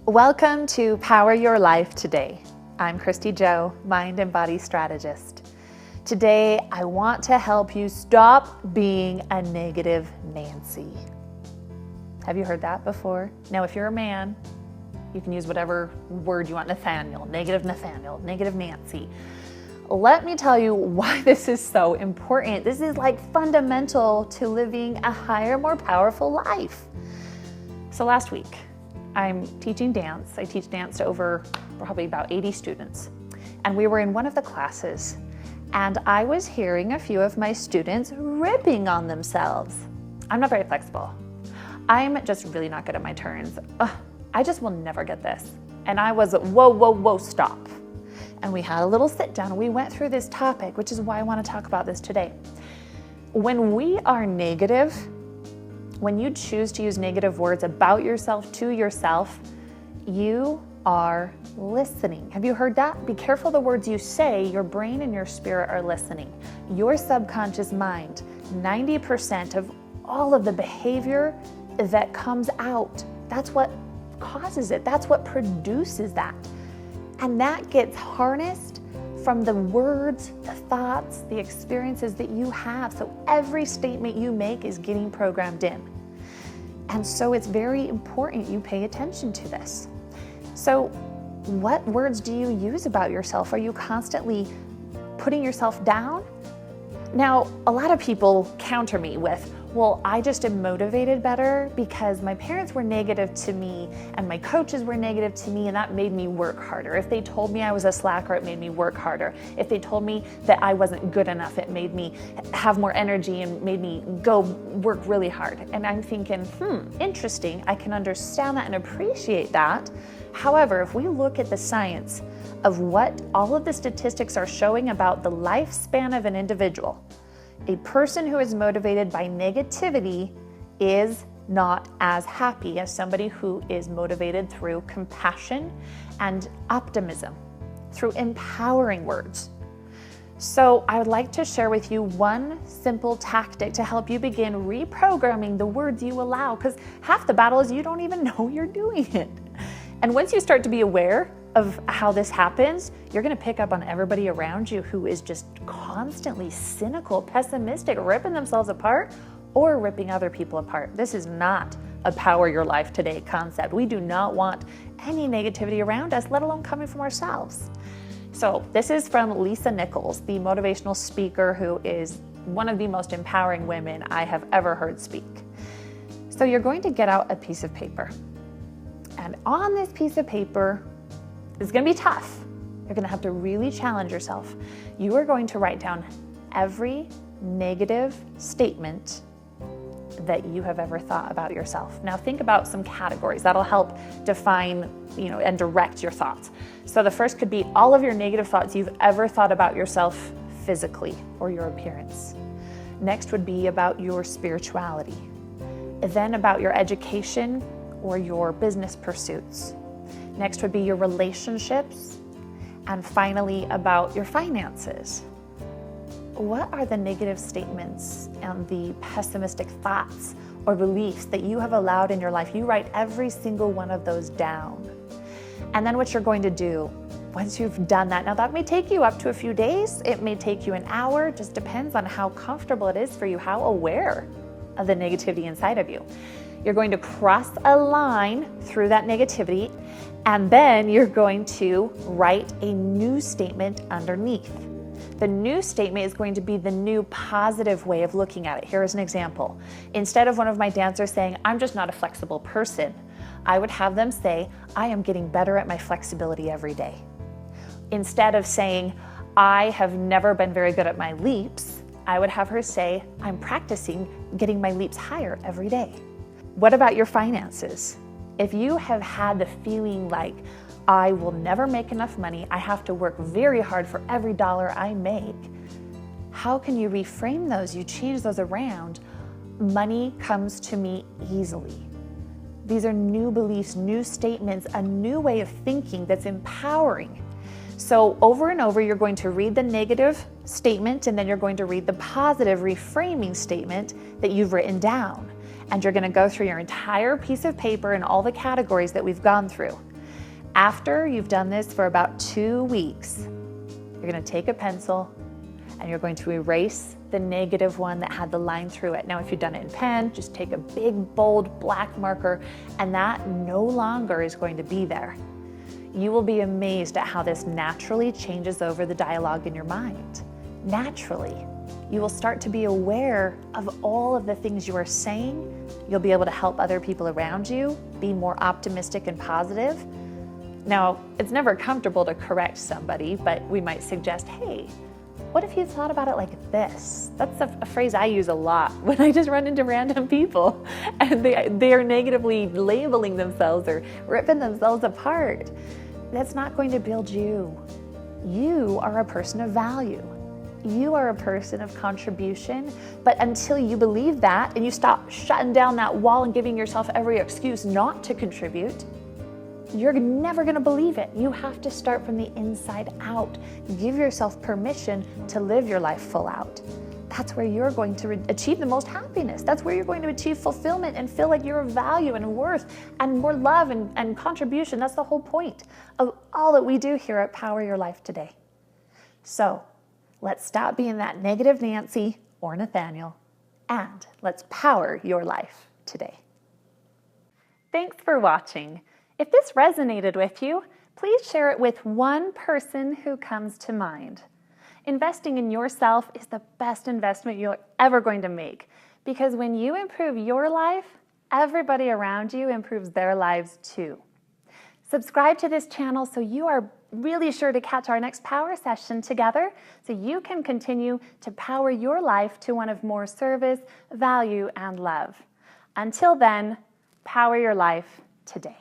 Welcome to Power Your Life Today. I'm Kristy Jo, Mind and Body Strategist. Today, I want to help you stop being a negative Nancy. Have you heard that before? Now, if you're a man, you can use whatever word you want, Nathaniel, negative Nancy. Let me tell you why this is so important. This is like fundamental to living a higher, more powerful life. So last week, I'm teaching dance. I teach dance to over probably about 80 students. And we were in one of the classes, and I was hearing a few of my students ripping on themselves. I'm not very flexible. I'm just really not good at my turns. I just will never get this. And I was, whoa, stop. And we had a little sit down. We went through this topic, which is why I want to talk about this today. When we are negative, when you choose to use negative words about yourself to yourself, you are listening. Have you heard that? Be careful the words you say. Your brain and your spirit are listening. Your subconscious mind, 90% of all of the behavior that comes out, that's what causes it. That's what produces that. And that gets harnessed from the words, the thoughts, the experiences that you have. So every statement you make is getting programmed in. And so it's very important you pay attention to this. So what words do you use about yourself? Are you constantly putting yourself down? Now, a lot of people counter me with, well, I just am motivated better because my parents were negative to me and my coaches were negative to me, and that made me work harder. If they told me I was a slacker, it made me work harder. If they told me that I wasn't good enough, it made me have more energy and made me go work really hard. And I'm thinking, interesting. I can understand that and appreciate that. However, if we look at the science of what all of the statistics are showing about the lifespan of an individual, a person who is motivated by negativity is not as happy as somebody who is motivated through compassion and optimism, through empowering words. So I would like to share with you one simple tactic to help you begin reprogramming the words you allow, because half the battle is you don't even know you're doing it. And once you start to be aware of how this happens, you're gonna pick up on everybody around you who is just constantly cynical, pessimistic, ripping themselves apart or ripping other people apart. This is not a power your life today concept. We do not want any negativity around us, let alone coming from ourselves. So this is from Lisa Nichols, the motivational speaker who is one of the most empowering women I have ever heard speak. So you're going to get out a piece of paper. And on this piece of paper, it's going to be tough. You're going to have to really challenge yourself. You are going to write down every negative statement that you have ever thought about yourself. Now think about some categories that'll help define, and direct your thoughts. So the first could be all of your negative thoughts you've ever thought about yourself physically or your appearance. Next would be about your spirituality. Then about your education or your business pursuits. Next would be your relationships, and finally about your finances. What are the negative statements and the pessimistic thoughts or beliefs that you have allowed in your life? You write every single one of those down. And then what you're going to do, once you've done that, now that may take you up to a few days, it may take you an hour, just depends on how comfortable it is for you, how aware of the negativity inside of you. You're going to cross a line through that negativity, and then you're going to write a new statement underneath. The new statement is going to be the new positive way of looking at it. Here is an example. Instead of one of my dancers saying, I'm just not a flexible person, I would have them say, I am getting better at my flexibility every day. Instead of saying, I have never been very good at my leaps, I would have her say, I'm practicing getting my leaps higher every day. What about your finances? If you have had the feeling like, I will never make enough money, I have to work very hard for every dollar I make, how can you reframe those? You change those around. Money comes to me easily. These are new beliefs, new statements, a new way of thinking that's empowering. So over and over, you're going to read the negative statement, and then you're going to read the positive reframing statement that you've written down. And you're going to go through your entire piece of paper and all the categories that we've gone through. After you've done this for about 2 weeks, you're going to take a pencil and you're going to erase the negative one that had the line through it. Now, if you've done it in pen, just take a big, bold black marker, and that no longer is going to be there. You will be amazed at how this naturally changes over the dialogue in your mind. Naturally, you will start to be aware of all of the things you are saying. You'll be able to help other people around you be more optimistic and positive. Now, it's never comfortable to correct somebody, but we might suggest, hey, what if you thought about it like this? That's a phrase I use a lot when I just run into random people and they are negatively labeling themselves or ripping themselves apart. That's not going to build you. You are a person of value. You are a person of contribution, but until you believe that and you stop shutting down that wall and giving yourself every excuse not to contribute, you're never going to believe it. You have to start from the inside out. Give yourself permission to live your life full out. That's where you're going to achieve the most happiness. That's where you're going to achieve fulfillment and feel like you're of value and worth and more love and contribution. That's the whole point of all that we do here at Power Your Life Today. So let's stop being that negative Nancy or Nathaniel, and let's power your life today. Thanks for watching. If this resonated with you, please share it with one person who comes to mind. Investing in yourself is the best investment you're ever going to make, because when you improve your life, everybody around you improves their lives too. Subscribe to this channel so you are really sure to catch our next power session together, so you can continue to power your life to one of more service, value, and love. Until then, power your life today.